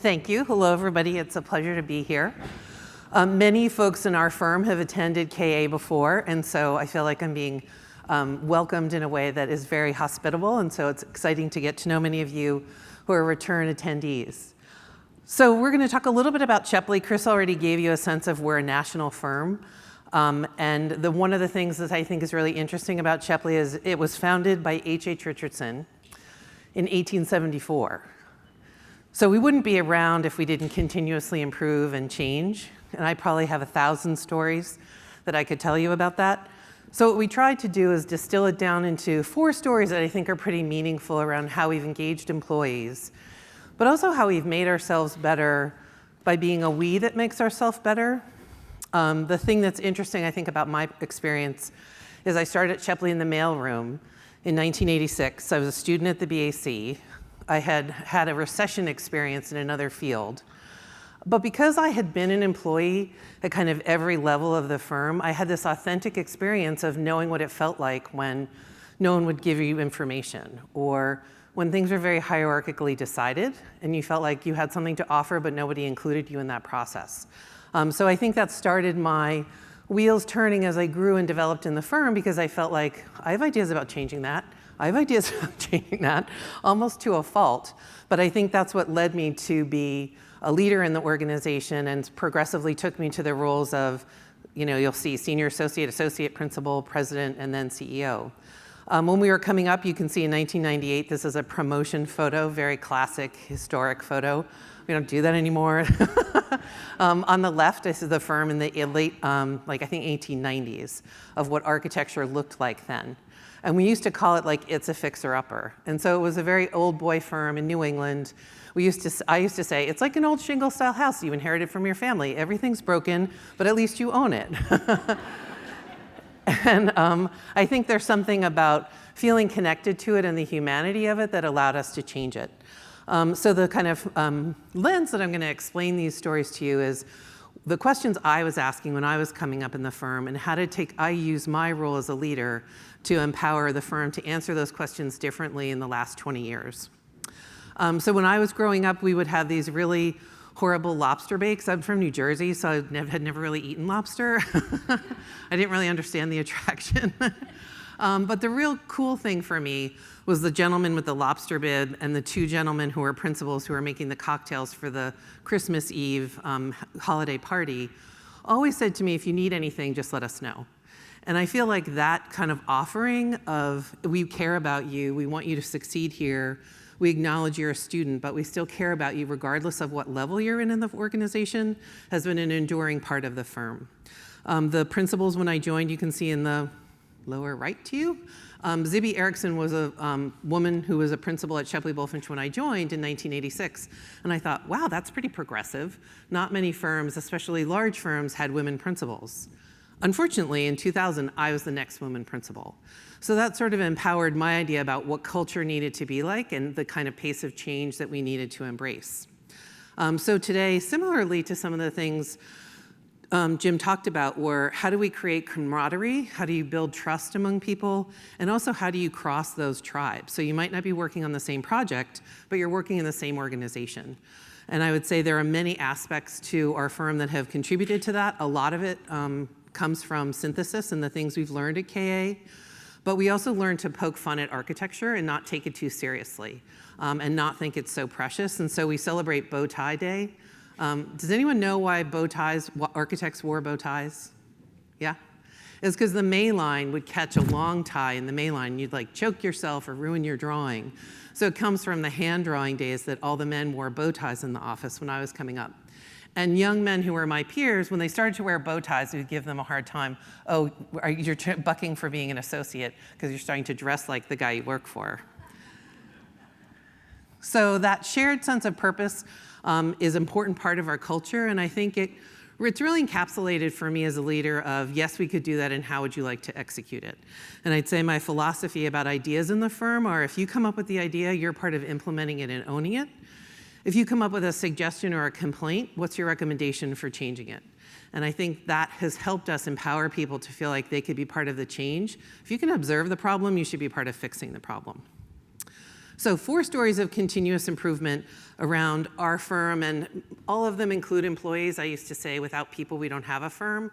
Thank you. Hello, everybody. It's a pleasure to be here. Many folks in our firm have attended KA before, and so I feel like I'm being welcomed in a way that is very hospitable, and so it's exciting to get to know many of you who are return attendees. So we're going to talk a little bit about Shepley. Chris already gave you a sense of we're a national firm, and one of the things that I think is really interesting about Shepley is it was founded by H.H. Richardson in 1874. So we wouldn't be around if we didn't continuously improve and change. And I probably have 1,000 stories that I could tell you about that. So what we tried to do is distill it down into 4 stories that I think are pretty meaningful around how we've engaged employees, but also how we've made ourselves better by being a we that makes ourselves better. The thing that's interesting, I think, about my experience is I started at Shepley in the mailroom in 1986. I was a student at the BAC. I had had a recession experience in another field. But because I had been an employee at kind of every level of the firm, I had this authentic experience of knowing what it felt like when no one would give you information, or when things were very hierarchically decided and you felt like you had something to offer but nobody included you in that process. So I think that started my wheels turning as I grew and developed in the firm, because I felt like I have ideas about changing that. I have ideas about changing that, almost to a fault. But I think that's what led me to be a leader in the organization and progressively took me to the roles of, you'll see senior associate, associate principal, president, and then CEO. When we were coming up, you can see in 1998, this is a promotion photo, very classic, historic photo. We don't do that anymore. On the left, this is the firm in the late, I think 1890s, of what architecture looked like then. And we used to call it it's a fixer-upper. And so it was a very old boy firm in New England. I used to say, it's like an old shingle-style house you inherited from your family. Everything's broken, but at least you own it. And I think there's something about feeling connected to it and the humanity of it that allowed us to change it. So the kind of lens that I'm going to explain these stories to you is the questions I was asking when I was coming up in the firm, and how I use my role as a leader to empower the firm to answer those questions differently in the last 20 years. So when I was growing up, we would have these really horrible lobster bakes. I'm from New Jersey, so I had never really eaten lobster. I didn't really understand the attraction. But the real cool thing for me was the gentleman with the lobster bib and the 2 gentlemen who were principals who were making the cocktails for the Christmas Eve holiday party always said to me, if you need anything, just let us know. And I feel like that kind of offering of, we care about you, we want you to succeed here, we acknowledge you're a student, but we still care about you regardless of what level you're in the organization, has been an enduring part of the firm. The principals, when I joined, you can see in the lower right to you, Zibby Erickson was a woman who was a principal at Shepley Bulfinch when I joined in 1986. And I thought, wow, that's pretty progressive. Not many firms, especially large firms, had women principals. Unfortunately, in 2000, I was the next woman principal. So that sort of empowered my idea about what culture needed to be like and the kind of pace of change that we needed to embrace. So today, similarly to some of the things Jim talked about, were how do we create camaraderie, how do you build trust among people, and also how do you cross those tribes? So you might not be working on the same project, but you're working in the same organization. And I would say there are many aspects to our firm that have contributed to that. A lot of it comes from synthesis and the things we've learned at KA. But we also learned to poke fun at architecture and not take it too seriously, and not think it's so precious. And so we celebrate Bow Tie Day. Does anyone know why architects wore bow ties? Yeah? It's because the May line would catch a long tie in the May line. You'd choke yourself or ruin your drawing. So it comes from the hand drawing days that all the men wore bow ties in the office when I was coming up. And young men who were my peers, when they started to wear bow ties, we'd give them a hard time. Oh, you're bucking for being an associate because you're starting to dress like the guy you work for. So that shared sense of purpose is an important part of our culture, and I think it's really encapsulated for me as a leader of, yes, we could do that, and how would you like to execute it? And I'd say my philosophy about ideas in the firm are, if you come up with the idea, you're part of implementing it and owning it. If you come up with a suggestion or a complaint, what's your recommendation for changing it? And I think that has helped us empower people to feel like they could be part of the change. If you can observe the problem, you should be part of fixing the problem. So 4 stories of continuous improvement around our firm, and all of them include employees. I used to say, without people, we don't have a firm.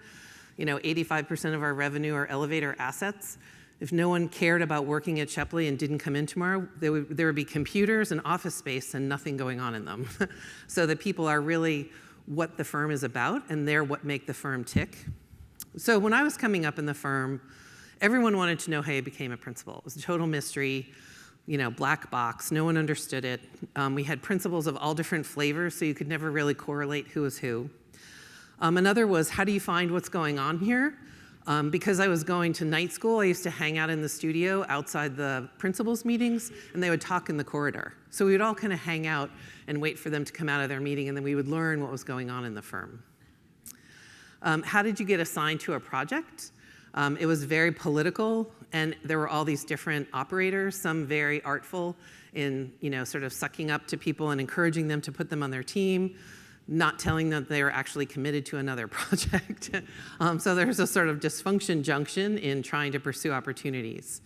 85% of our revenue are elevator assets. If no one cared about working at Shepley and didn't come in tomorrow, there would be computers and office space and nothing going on in them. So the people are really what the firm is about, and they're what make the firm tick. So when I was coming up in the firm, everyone wanted to know how you became a principal. It was a total mystery, black box. No one understood it. We had principals of all different flavors, so you could never really correlate who was who. Another was, how do you find what's going on here? Because I was going to night school, I used to hang out in the studio outside the principals' meetings, and they would talk in the corridor. So we would all kind of hang out and wait for them to come out of their meeting, and then we would learn what was going on in the firm. How did you get assigned to a project? It was very political, and there were all these different operators, some very artful in sort of sucking up to people and encouraging them to put them on their team, not telling them they were actually committed to another project. So there's a sort of dysfunction junction in trying to pursue opportunities.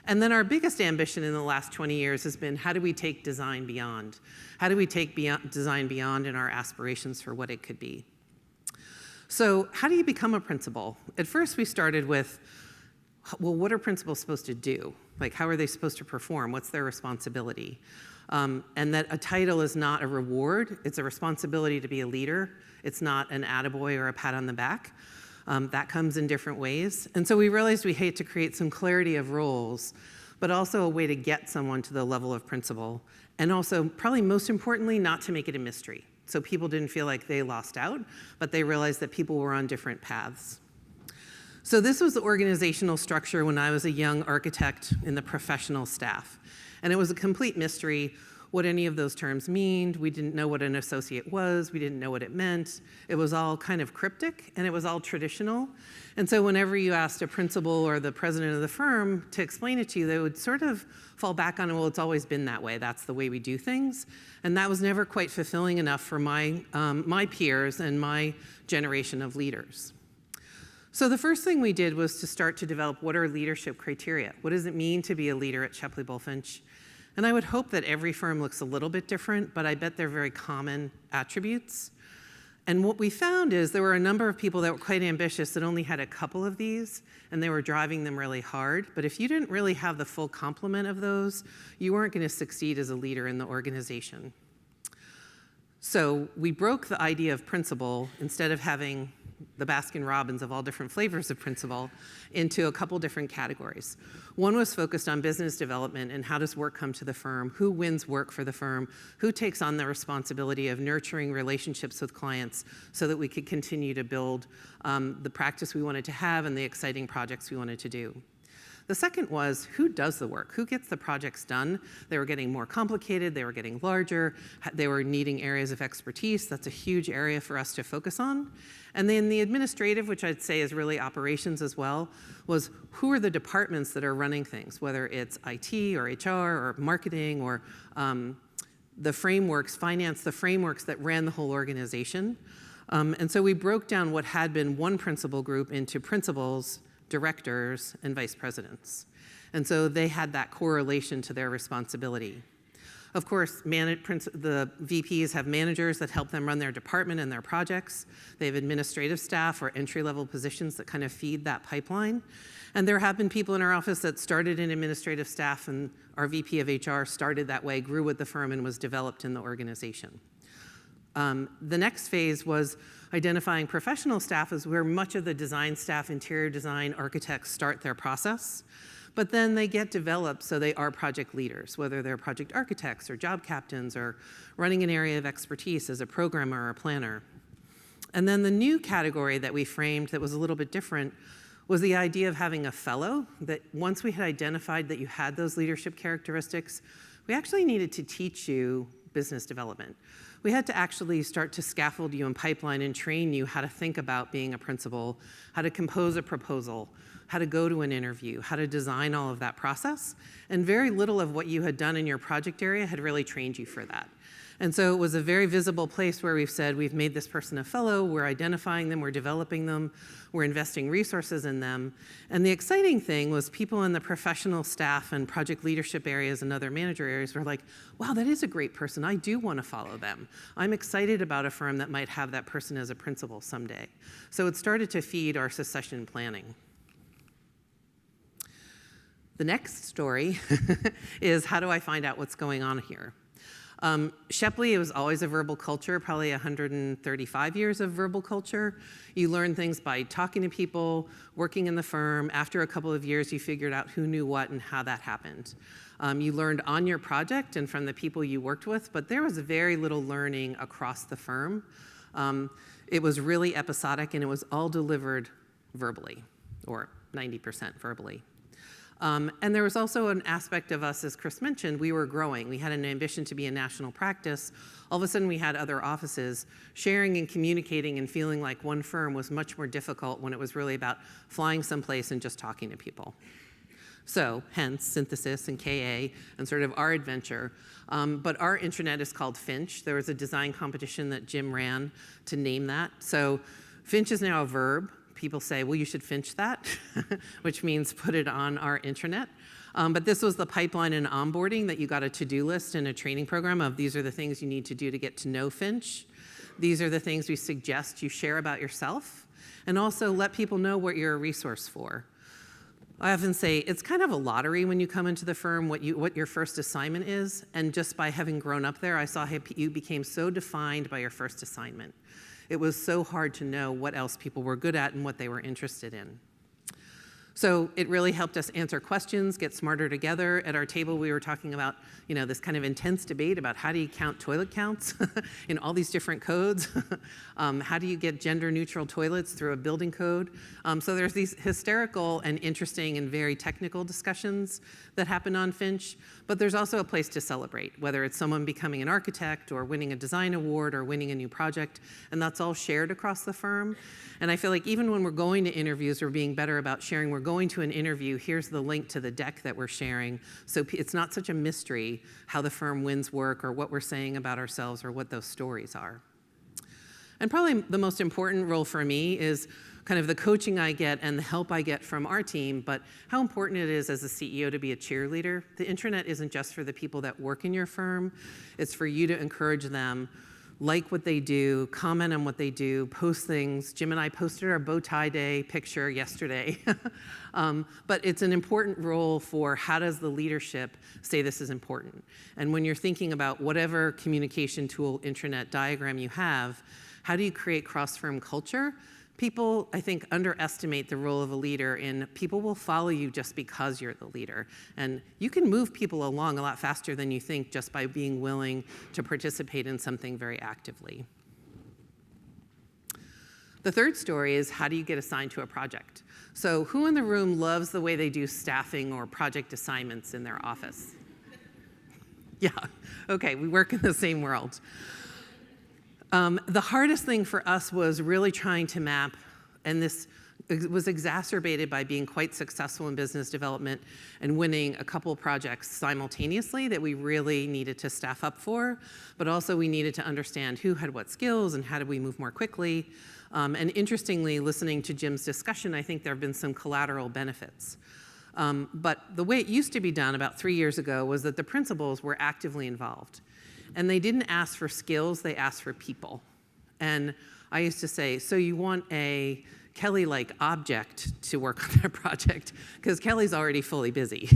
And then our biggest ambition in the last 20 years has been, how do we take design beyond? How do we take design beyond in our aspirations for what it could be? So how do you become a principal? At first we started with, well, what are principals supposed to do? Like, how are they supposed to perform? What's their responsibility? And that a title is not a reward. It's a responsibility to be a leader. It's not an attaboy or a pat on the back. That comes in different ways. And so we realized we hate to create some clarity of roles, but also a way to get someone to the level of principal. And also, probably most importantly, not to make it a mystery. So people didn't feel like they lost out, but they realized that people were on different paths. So this was the organizational structure when I was a young architect in the professional staff. And it was a complete mystery what any of those terms mean. We didn't know what an associate was. We didn't know what it meant. It was all kind of cryptic, and it was all traditional. And so whenever you asked a principal or the president of the firm to explain it to you, they would sort of fall back on, well, it's always been that way. That's the way we do things. And that was never quite fulfilling enough for my peers and my generation of leaders. So the first thing we did was to start to develop what are leadership criteria. What does it mean to be a leader at Shepley Bulfinch? And I would hope that every firm looks a little bit different, but I bet they're very common attributes. And what we found is there were a number of people that were quite ambitious that only had a couple of these, and they were driving them really hard. But if you didn't really have the full complement of those, you weren't going to succeed as a leader in the organization. So we broke the idea of principal, instead of having the Baskin-Robbins of all different flavors of principal, into a couple different categories. One was focused on business development and how does work come to the firm, who wins work for the firm, who takes on the responsibility of nurturing relationships with clients so that we could continue to build the practice we wanted to have and the exciting projects we wanted to do. The second was, who does the work? Who gets the projects done? They were getting more complicated, they were getting larger, they were needing areas of expertise. That's a huge area for us to focus on. And then the administrative, which I'd say is really operations as well, was who are the departments that are running things, whether it's IT or HR or marketing or the frameworks, finance, the frameworks that ran the whole organization. And so we broke down what had been one principal group into principals, directors, and vice presidents. And so they had that correlation to their responsibility. Of course, the VPs have managers that help them run their department and their projects. They have administrative staff or entry-level positions that kind of feed that pipeline. And there have been people in our office that started in administrative staff, and our VP of HR started that way, grew with the firm, and was developed in the organization. The next phase was identifying professional staff as where much of the design staff, interior design, architects start their process. But then they get developed so they are project leaders, whether they're project architects or job captains or running an area of expertise as a programmer or a planner. And then the new category that we framed that was a little bit different was the idea of having a fellow, that once we had identified that you had those leadership characteristics, we actually needed to teach you business development. We had to actually start to scaffold you in pipeline and train you how to think about being a principal, how to compose a proposal, how to go to an interview, how to design all of that process. And very little of what you had done in your project area had really trained you for that. And so it was a very visible place where we've said, we've made this person a fellow, we're identifying them, we're developing them, we're investing resources in them. And the exciting thing was people in the professional staff and project leadership areas and other manager areas were like, wow, that is a great person. I do want to follow them. I'm excited about a firm that might have that person as a principal someday. So it started to feed our succession planning. The next story is, how do I find out what's going on here? Shepley, it was always a verbal culture, probably 135 years of verbal culture. You learn things by talking to people, working in the firm. After a couple of years, you figured out who knew what and how that happened. You learned on your project and from the people you worked with, but there was very little learning across the firm. It was really episodic, and it was all delivered verbally, or 90% verbally. And there was also an aspect of us, as Chris mentioned, we were growing. We had an ambition to be a national practice. All of a sudden, we had other offices. Sharing and communicating and feeling like one firm was much more difficult when it was really about flying someplace and just talking to people. So, hence, synthesis and KA and sort of our adventure. But our intranet is called Finch. There was a design competition that Jim ran to name that. So Finch is now a verb. People say, well, you should Finch that, which means put it on our intranet. But this was the pipeline and onboarding that you got a to-do list and a training program of, these are the things you need to do to get to know Finch. These are the things we suggest you share about yourself, and also let people know what you're a resource for. I often say it's kind of a lottery when you come into the firm what your first assignment is, and just by having grown up there, I saw how you became so defined by your first assignment. It was so hard to know what else people were good at and what they were interested in. So it really helped us answer questions, get smarter together. At our table, we were talking about, this kind of intense debate about how do you count toilet counts in all these different codes? How do you get gender-neutral toilets through a building code? So there's these hysterical and interesting and very technical discussions that happen on Finch, but there's also a place to celebrate, whether it's someone becoming an architect or winning a design award or winning a new project, and that's all shared across the firm. And I feel like even when we're going to interviews, we're being better about sharing. We're going to an interview, here's the link to the deck that we're sharing. So it's not such a mystery how the firm wins work or what we're saying about ourselves or what those stories are. And probably the most important role for me is kind of the coaching I get and the help I get from our team, but how important it is as a CEO to be a cheerleader. The intranet isn't just for the people that work in your firm. It's for you to encourage them, like what they do, comment on what they do, post things. Jim and I posted our bow tie day picture yesterday. But it's an important role for how does the leadership say this is important. And when you're thinking about whatever communication tool, intranet diagram you have, how do you create cross-firm culture? People, I think, underestimate the role of a leader in people will follow you just because you're the leader. And you can move people along a lot faster than you think just by being willing to participate in something very actively. The third story is, how do you get assigned to a project? So who in the room loves the way they do staffing or project assignments in their office? Yeah, okay, we work in the same world. The hardest thing for us was really trying to map, and this was exacerbated by being quite successful in business development and winning a couple projects simultaneously that we really needed to staff up for, but also we needed to understand who had what skills and how did we move more quickly. And interestingly, listening to Jim's discussion, I think there have been some collateral benefits. But the way it used to be done about 3 years ago was that the principals were actively involved. And they didn't ask for skills, they asked for people. And I used to say, so you want a Kelly-like object to work on their project, because Kelly's already fully busy.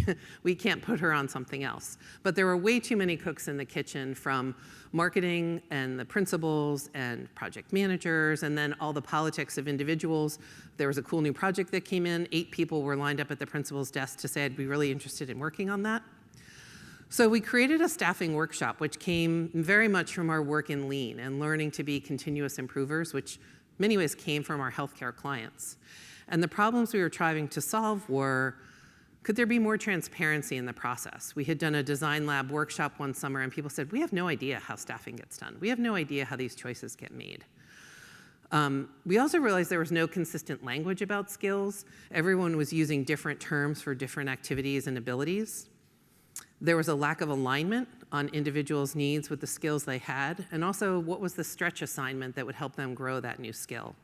We can't put her on something else. But there were way too many cooks in the kitchen, from marketing and the principals and project managers, and then all the politics of individuals. There was a cool new project that came in. 8 people were lined up at the principal's desk to say, I'd be really interested in working on that. So we created a staffing workshop, which came very much from our work in Lean and learning to be continuous improvers, which in many ways came from our healthcare clients. And the problems we were trying to solve were, could there be more transparency in the process? We had done a design lab workshop one summer, and people said, we have no idea how staffing gets done. We have no idea how these choices get made. We also realized there was no consistent language about skills. Everyone was using different terms for different activities and abilities. There was a lack of alignment on individuals' needs with the skills they had, and also what was the stretch assignment that would help them grow that new skill.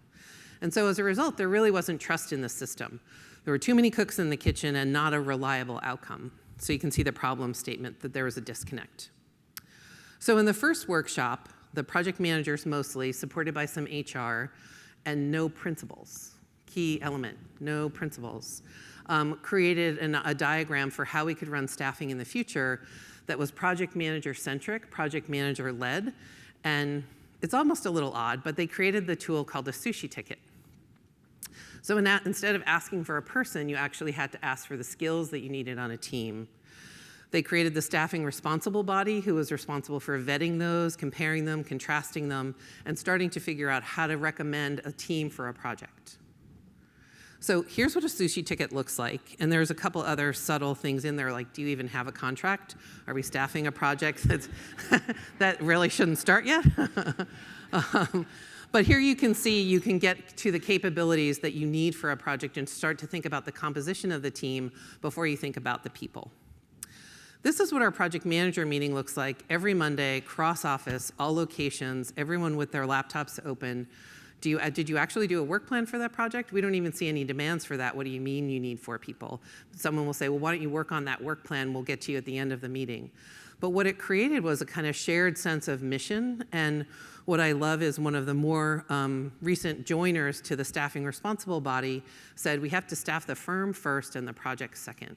And so as a result, there really wasn't trust in the system. There were too many cooks in the kitchen and not a reliable outcome. So you can see the problem statement that there was a disconnect. So in the first workshop, the project managers mostly, supported by some HR, and no principals, key element, no principals, created a diagram for how we could run staffing in the future that was project manager-centric, project manager-led, and it's almost a little odd, but they created the tool called a sushi ticket. So instead of asking for a person, you actually had to ask for the skills that you needed on a team. They created the staffing responsible body who was responsible for vetting those, comparing them, contrasting them, and starting to figure out how to recommend a team for a project. So here's what a sushi ticket looks like. And there's a couple other subtle things in there, like, do you even have a contract? Are we staffing a project that really shouldn't start yet? But here you can see you can get to the capabilities that you need for a project and start to think about the composition of the team before you think about the people. This is what our project manager meeting looks like every Monday, cross-office, all locations, everyone with their laptops open. Did you actually do a work plan for that project? We don't even see any demands for that. What do you mean you need 4 people? Someone will say, well, why don't you work on that work plan? We'll get to you at the end of the meeting. But what it created was a kind of shared sense of mission. And what I love is one of the more recent joiners to the staffing responsible body said, we have to staff the firm first and the project second.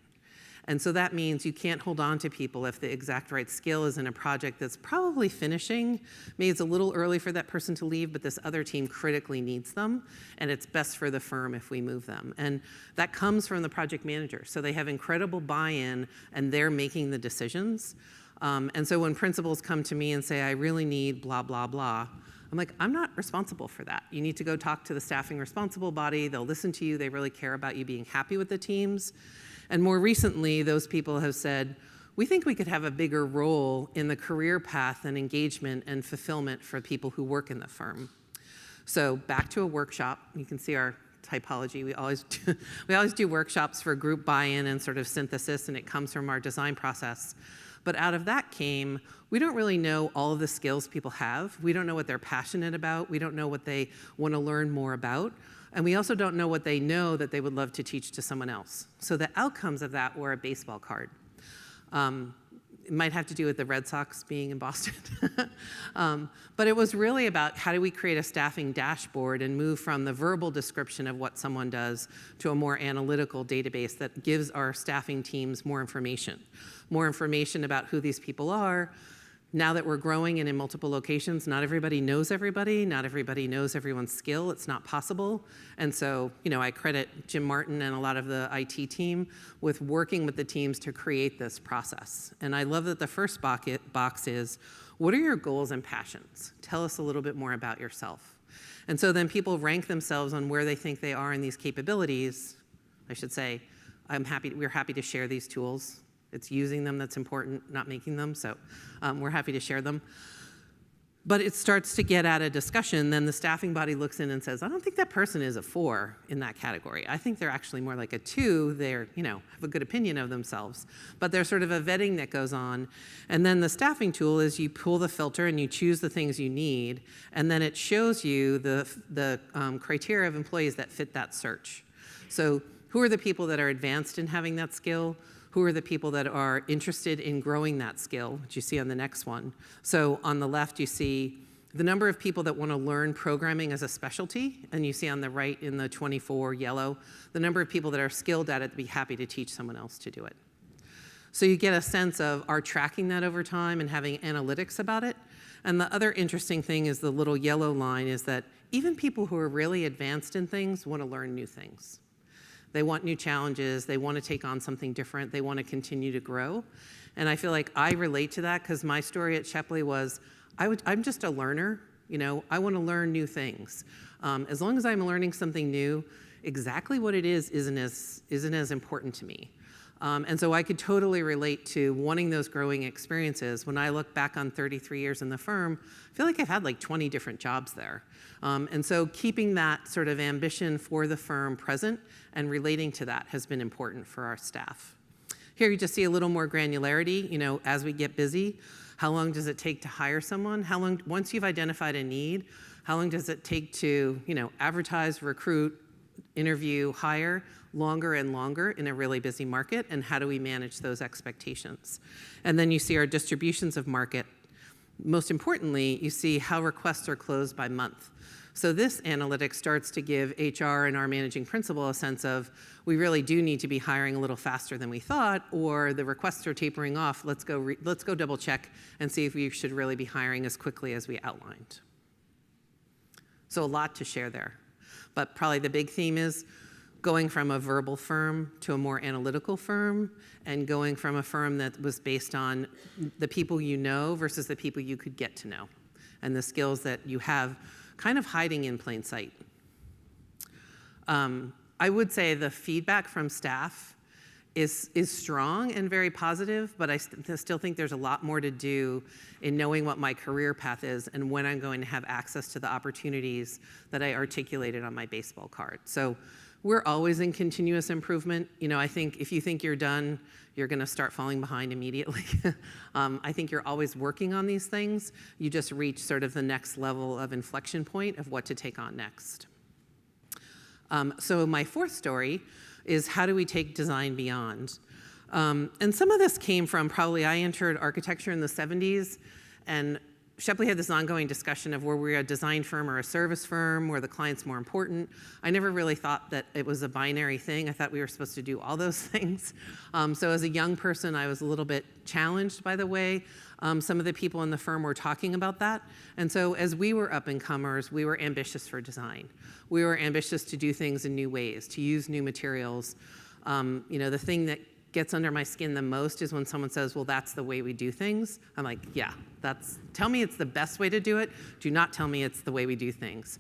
And so that means you can't hold on to people if the exact right skill is in a project that's probably finishing. Maybe it's a little early for that person to leave, but this other team critically needs them, and it's best for the firm if we move them. And that comes from the project manager. So they have incredible buy-in, and they're making the decisions. And so when principals come to me and say, I really need blah, blah, blah, I'm like, I'm not responsible for that. You need to go talk to the staffing responsible body. They'll listen to you. They really care about you being happy with the teams. And more recently, those people have said, we think we could have a bigger role in the career path and engagement and fulfillment for people who work in the firm. So back to a workshop. You can see our typology. We always do workshops for group buy-in and sort of synthesis, and it comes from our design process. But out of that came, we don't really know all of the skills people have. We don't know what they're passionate about. We don't know what they want to learn more about. And we also don't know what they know that they would love to teach to someone else. So the outcomes of that were a baseball card. It might have to do with the Red Sox being in Boston. But it was really about how do we create a staffing dashboard and move from the verbal description of what someone does to a more analytical database that gives our staffing teams more information about who these people are. Now that we're growing and in multiple locations, not everybody knows everybody. Not everybody knows everyone's skill. It's not possible. And so, I credit Jim Martin and a lot of the IT team with working with the teams to create this process. And I love that the first box is, what are your goals and passions? Tell us a little bit more about yourself. And so then people rank themselves on where they think they are in these capabilities. I should say, we're happy to share these tools. It's using them that's important, not making them, so we're happy to share them. But it starts to get at a discussion, then the staffing body looks in and says, I don't think that person is a 4 in that category. I think they're actually more like a 2. They're, have a good opinion of themselves. But there's sort of a vetting that goes on. And then the staffing tool is you pull the filter and you choose the things you need, and then it shows you the criteria of employees that fit that search. So who are the people that are advanced in having that skill? Who are the people that are interested in growing that skill, which you see on the next one. So on the left, you see the number of people that want to learn programming as a specialty, and you see on the right in the 24 yellow, the number of people that are skilled at it to be happy to teach someone else to do it. So you get a sense of our tracking that over time and having analytics about it. And the other interesting thing is the little yellow line is that even people who are really advanced in things want to learn new things. They want new challenges. They want to take on something different. They want to continue to grow. And I feel like I relate to that because my story at Shepley was, I'm just a learner. I want to learn new things. As long as I'm learning something new, exactly what it is isn't as important to me. And so I could totally relate to wanting those growing experiences. When I look back on 33 years in the firm, I feel like I've had like 20 different jobs there. And so keeping that sort of ambition for the firm present and relating to that has been important for our staff. Here you just see a little more granularity, as we get busy. How long does it take to hire someone? How long, once you've identified a need, how long does it take to, advertise, recruit, interview, hire? Longer and longer in a really busy market, and how do we manage those expectations? And then you see our distributions of market. Most importantly, you see how requests are closed by month. So this analytics starts to give HR and our managing principal a sense of, we really do need to be hiring a little faster than we thought, or the requests are tapering off. Let's go double check and see if we should really be hiring as quickly as we outlined. So a lot to share there. But probably the big theme is going from a verbal firm to a more analytical firm, and going from a firm that was based on the people you know versus the people you could get to know, and the skills that you have kind of hiding in plain sight. I would say the feedback from staff is strong and very positive, but I still think there's a lot more to do in knowing what my career path is and when I'm going to have access to the opportunities that I articulated on my baseball card. So we're always in continuous improvement. I think if you think you're done, you're going to start falling behind immediately. I think you're always working on these things. You just reach sort of the next level of inflection point of what to take on next. So my fourth story is, how do we take design beyond? And some of this came from I entered architecture in the 70s, and Shepley had this ongoing discussion of were we a design firm or a service firm, were the clients more important. I never really thought that it was a binary thing. I thought we were supposed to do all those things. So as a young person, I was a little bit challenged by the way some of the people in the firm were talking about that. And so as we were up and comers, we were ambitious for design. We were ambitious to do things in new ways, to use new materials. The thing that gets under my skin the most is when someone says, well, that's the way we do things. I'm like, yeah, tell me it's the best way to do it. Do not tell me it's the way we do things.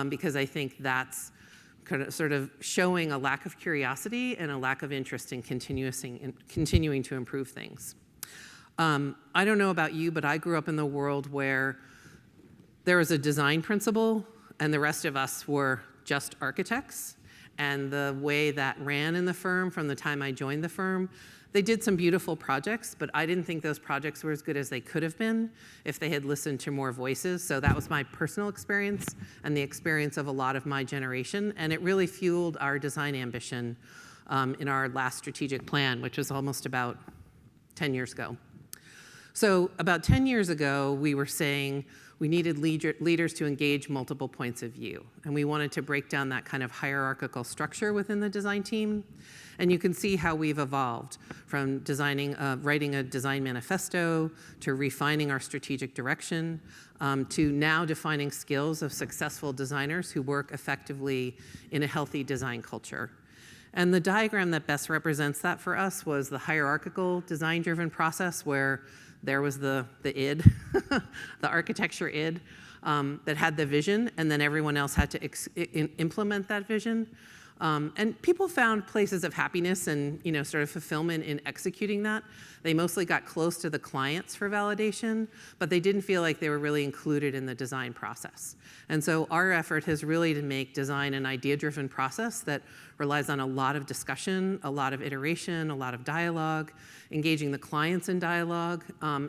Because I think that's sort of showing a lack of curiosity and a lack of interest in continuing to improve things. I don't know about you, but I grew up in the world where there was a design principle and the rest of us were just architects. And the way that ran in the firm from the time I joined the firm, they did some beautiful projects, but I didn't think those projects were as good as they could have been if they had listened to more voices. So that was my personal experience and the experience of a lot of my generation. And it really fueled our design ambition in our last strategic plan, which was almost about 10 years ago. So about 10 years ago, we were saying we needed leaders to engage multiple points of view. And we wanted to break down that kind of hierarchical structure within the design team. And you can see how we've evolved from writing a design manifesto, to refining our strategic direction, to now defining skills of successful designers who work effectively in a healthy design culture. And the diagram that best represents that for us was the hierarchical design-driven process, where there was the id, the architecture id, that had the vision, and then everyone else had to implement that vision. And people found places of happiness and sort of fulfillment in executing that. They mostly got close to the clients for validation, but they didn't feel like they were really included in the design process. And so our effort has really to make design an idea-driven process that relies on a lot of discussion, a lot of iteration, a lot of dialogue, engaging the clients in dialogue.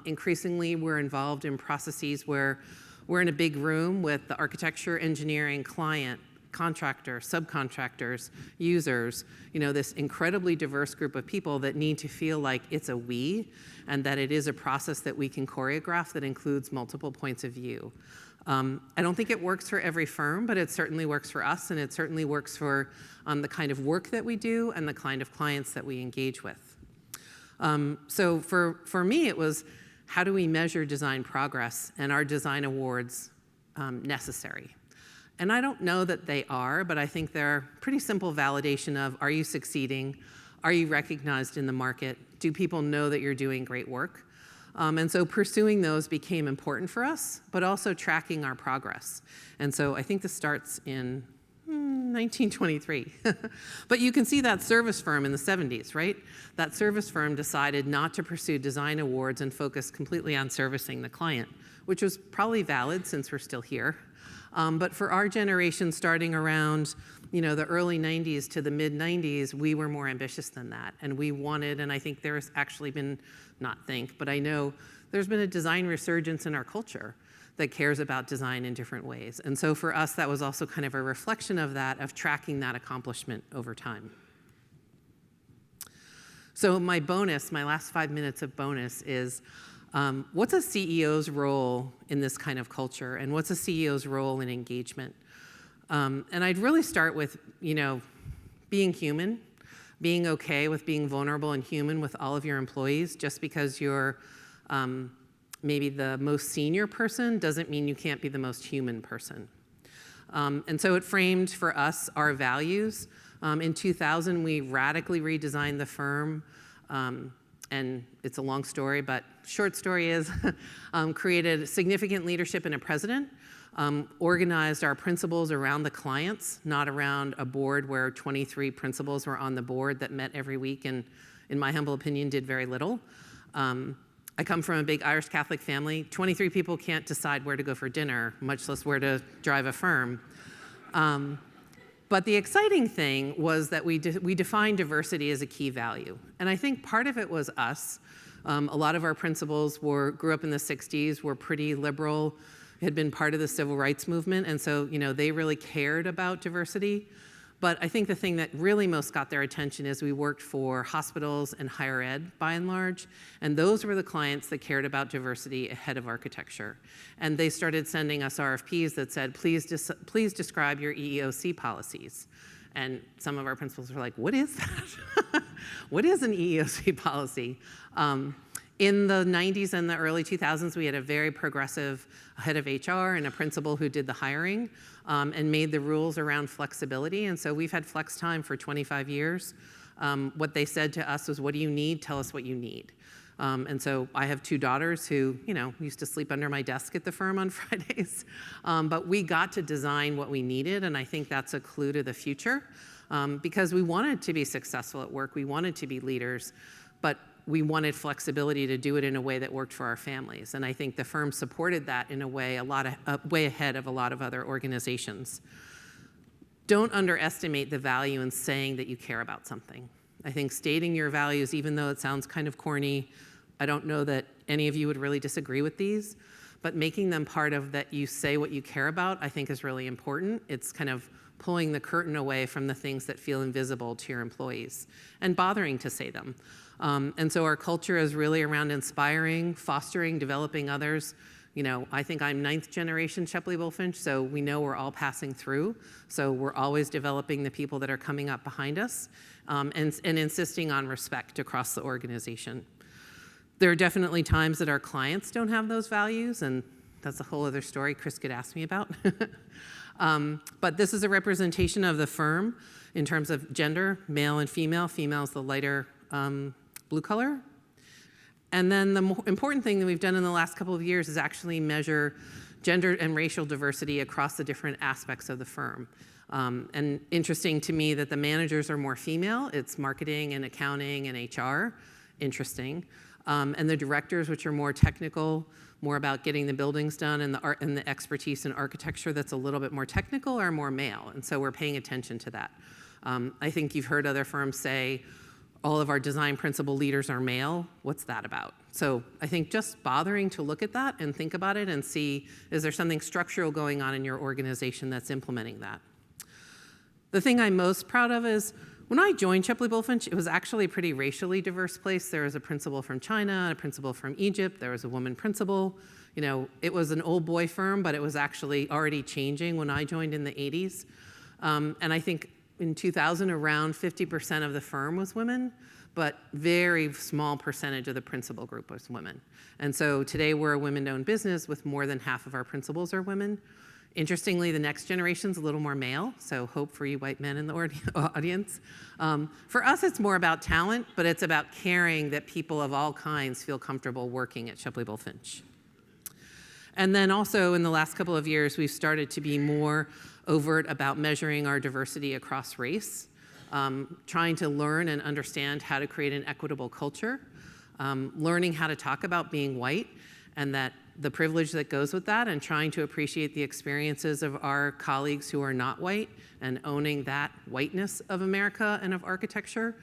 Increasingly, we're involved in processes where we're in a big room with the architecture, engineering, client, contractors, subcontractors, users, this incredibly diverse group of people that need to feel like it's a we, and that it is a process that we can choreograph that includes multiple points of view. I don't think it works for every firm, but it certainly works for us, and it certainly works for the kind of work that we do and the kind of clients that we engage with. So for me, it was, how do we measure design progress, and are design awards necessary? And I don't know that they are, but I think they're pretty simple validation of, are you succeeding? Are you recognized in the market? Do people know that you're doing great work? And so pursuing those became important for us, but also tracking our progress. And so I think this starts in 1923. But you can see that service firm in the 70s, right? That service firm decided not to pursue design awards and focus completely on servicing the client, which was probably valid since we're still here. But for our generation, starting around the early 90s to the mid 90s, we were more ambitious than that. And we wanted, and I think there's actually been, but I know there's been a design resurgence in our culture that cares about design in different ways. And so for us, that was also kind of a reflection of that, of tracking that accomplishment over time. So my last 5 minutes of bonus is, what's a CEO's role in this kind of culture? And what's a CEO's role in engagement? And I'd really start with, being human, being okay with being vulnerable and human with all of your employees. Just because you're maybe the most senior person doesn't mean you can't be the most human person. And so it framed for us our values. In 2000, we radically redesigned the firm. And it's a long story, but short story is created significant leadership in a president, organized our principals around the clients, not around a board where 23 principals were on the board that met every week and, in my humble opinion, did very little. I come from a big Irish Catholic family. 23 people can't decide where to go for dinner, much less where to drive a firm. But the exciting thing was that we defined diversity as a key value. And I think part of it was us. A lot of our principals grew up in the 60s, were pretty liberal, had been part of the civil rights movement, and so they really cared about diversity. But I think the thing that really most got their attention is we worked for hospitals and higher ed, by and large, and those were the clients that cared about diversity ahead of architecture. And they started sending us RFPs that said, please describe your EEOC policies. And some of our principals were like, what is that? What is an EEOC policy? In the 90s and the early 2000s, we had a very progressive head of HR and a principal who did the hiring and made the rules around flexibility. And so we've had flex time for 25 years. What they said to us was, what do you need? Tell us what you need. And so I have 2 daughters who, used to sleep under my desk at the firm on Fridays. But we got to design what we needed, and I think that's a clue to the future because we wanted to be successful at work. We wanted to be leaders, but we wanted flexibility to do it in a way that worked for our families. And I think the firm supported that in a way way ahead of a lot of other organizations. Don't underestimate the value in saying that you care about something. I think stating your values, even though it sounds kind of corny, I don't know that any of you would really disagree with these, but making them part of that you say what you care about, I think is really important. It's kind of pulling the curtain away from the things that feel invisible to your employees and bothering to say them. And so our culture is really around inspiring, fostering, developing others. I think I'm 9th generation Shepley Bulfinch, so we know we're all passing through. So we're always developing the people that are coming up behind us and insisting on respect across the organization. There are definitely times that our clients don't have those values, and that's a whole other story Chris could ask me about. But this is a representation of the firm in terms of gender, male and female. Female is the lighter blue color. And then the more important thing that we've done in the last couple of years is actually measure gender and racial diversity across the different aspects of the firm. And interesting to me that the managers are more female. It's marketing and accounting and HR. Interesting. And the directors, which are more technical, more about getting the buildings done, and the expertise in architecture that's a little bit more technical, are more male. And so we're paying attention to that. I think you've heard other firms say, all of our design principal leaders are male. What's that about? So I think just bothering to look at that and think about it and see, is there something structural going on in your organization that's implementing that? The thing I'm most proud of is when I joined Shepley Bulfinch, it was actually a pretty racially diverse place. There was a principal from China, a principal from Egypt. There was a woman principal. It was an old boy firm, but it was actually already changing when I joined in the 80s. And I think in 2000, around 50% of the firm was women, but very small percentage of the principal group was women. And so today we're a women-owned business with more than half of our principals are women. Interestingly, the next generation's a little more male, so hope for you white men in the audience. For us, it's more about talent, but it's about caring that people of all kinds feel comfortable working at Shepley Bulfinch. And then also in the last couple of years, we've started to be more overt about measuring our diversity across race, trying to learn and understand how to create an equitable culture, learning how to talk about being white, and that the privilege that goes with that, and trying to appreciate the experiences of our colleagues who are not white and owning that whiteness of America and of architecture.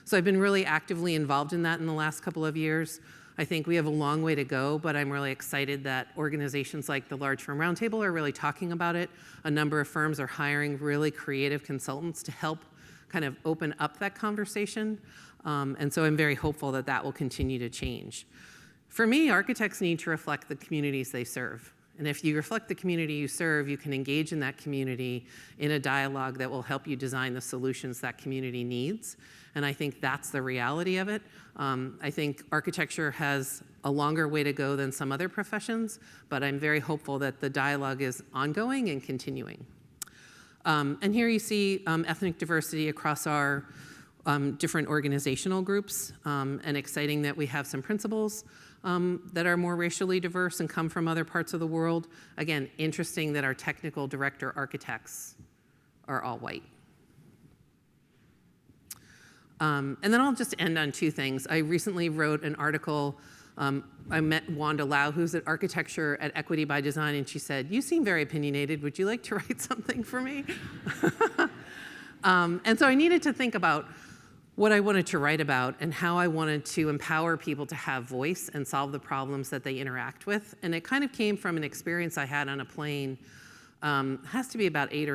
So I've been really actively involved in that in the last couple of years. I think we have a long way to go, but I'm really excited that organizations like the Large Firm Roundtable are really talking about it. A number of firms are hiring really creative consultants to help kind of open up that conversation. And so I'm very hopeful that that will continue to change. For me, architects need to reflect the communities they serve. And if you reflect the community you serve, you can engage in that community in a dialogue that will help you design the solutions that community needs. And I think that's the reality of it. I think architecture has a longer way to go than some other professions, but I'm very hopeful that the dialogue is ongoing and continuing. And here you see ethnic diversity across our different organizational groups, and exciting that we have some principals that are more racially diverse and come from other parts of the world. Again, interesting that our technical director architects are all white. And then I'll just end on two things. I recently wrote an article. I met Wanda Lau, who's at Architecture at Equity by Design, and she said, "You seem very opinionated. Would you like to write something for me?" And so I needed to think about what I wanted to write about and how I wanted to empower people to have voice and solve the problems that they interact with. And it kind of came from an experience I had on a plane. Has to be about 8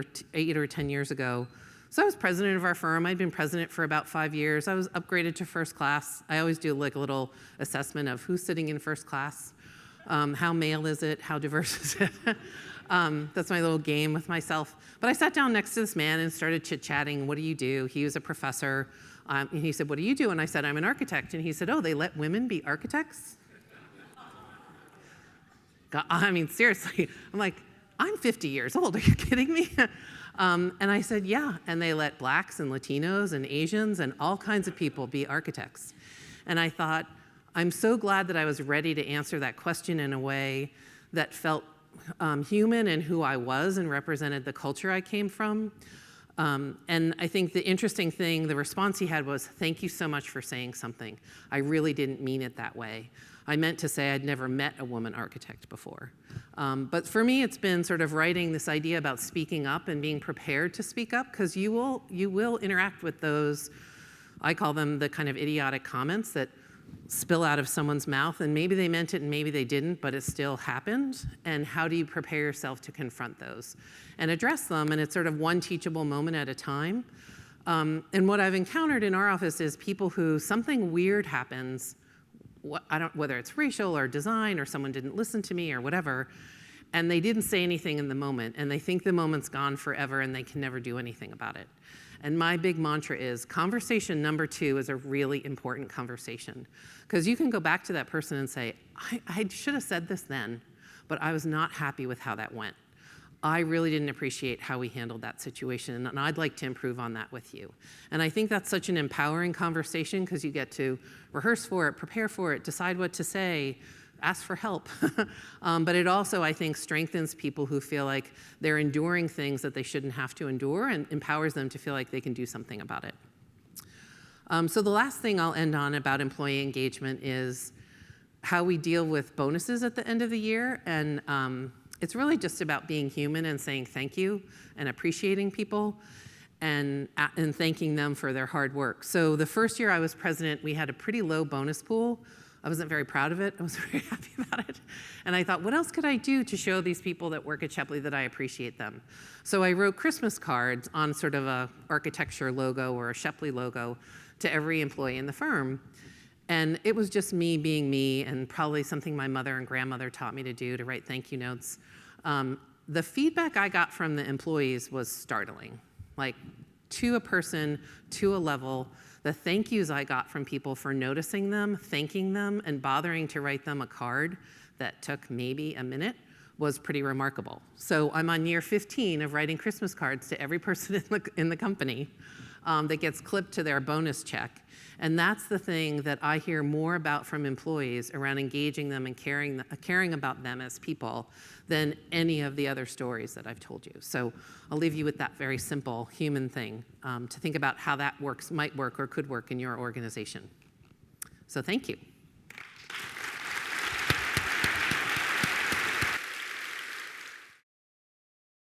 or 10 years ago. So I was president of our firm. I'd been president for about 5 years. I was upgraded to first class. I always do like a little assessment of who's sitting in first class. How male is it? How diverse is it? That's my little game with myself. But I sat down next to this man and started chit-chatting. What do you do? He was a professor. And he said, what do you do? And I said, I'm an architect. And he said, oh, they let women be architects? God, I mean, seriously. I'm like, I'm 50 years old. Are you kidding me? And I said, yeah. And they let blacks and Latinos and Asians and all kinds of people be architects. And I thought, I'm so glad that I was ready to answer that question in a way that felt human and who I was and represented the culture I came from. And I think the interesting thing, the response he had was, thank you so much for saying something. I really didn't mean it that way. I meant to say I'd never met a woman architect before. But for me, it's been sort of writing this idea about speaking up and being prepared to speak up, because you will interact with those, I call them the kind of idiotic comments that spill out of someone's mouth, and maybe they meant it and maybe they didn't, but it still happened. And how do you prepare yourself to confront those and address them? And it's sort of one teachable moment at a time. And what I've encountered in our office is people who something weird happens, whether it's racial or design or someone didn't listen to me or whatever, and they didn't say anything in the moment, and they think the moment's gone forever and they can never do anything about it. And my big mantra is conversation number 2 is a really important conversation, because you can go back to that person and say, I should have said this then, but I was not happy with how that went. I really didn't appreciate how we handled that situation, and I'd like to improve on that with you. And I think that's such an empowering conversation, because you get to rehearse for it, prepare for it, decide what to say, ask for help. But it also, I think, strengthens people who feel like they're enduring things that they shouldn't have to endure, and empowers them to feel like they can do something about it. So the last thing I'll end on about employee engagement is how we deal with bonuses at the end of the year. And it's really just about being human and saying thank you and appreciating people and thanking them for their hard work. So the first year I was president, we had a pretty low bonus pool. I wasn't very proud of it. I was very happy about it. And I thought, what else could I do to show these people that work at Shepley that I appreciate them? So I wrote Christmas cards on sort of a architecture logo or a Shepley logo to every employee in the firm. And it was just me being me, and probably something my mother and grandmother taught me to do, to write thank you notes. The feedback I got from the employees was startling. Like, to a person, to a level, the thank yous I got from people for noticing them, thanking them, and bothering to write them a card that took maybe a minute was pretty remarkable. So I'm on year 15 of writing Christmas cards to every person in the company that gets clipped to their bonus check. And that's the thing that I hear more about from employees around engaging them and caring about them as people than any of the other stories that I've told you. So I'll leave you with that very simple human thing to think about how that might work or could work in your organization. So thank you.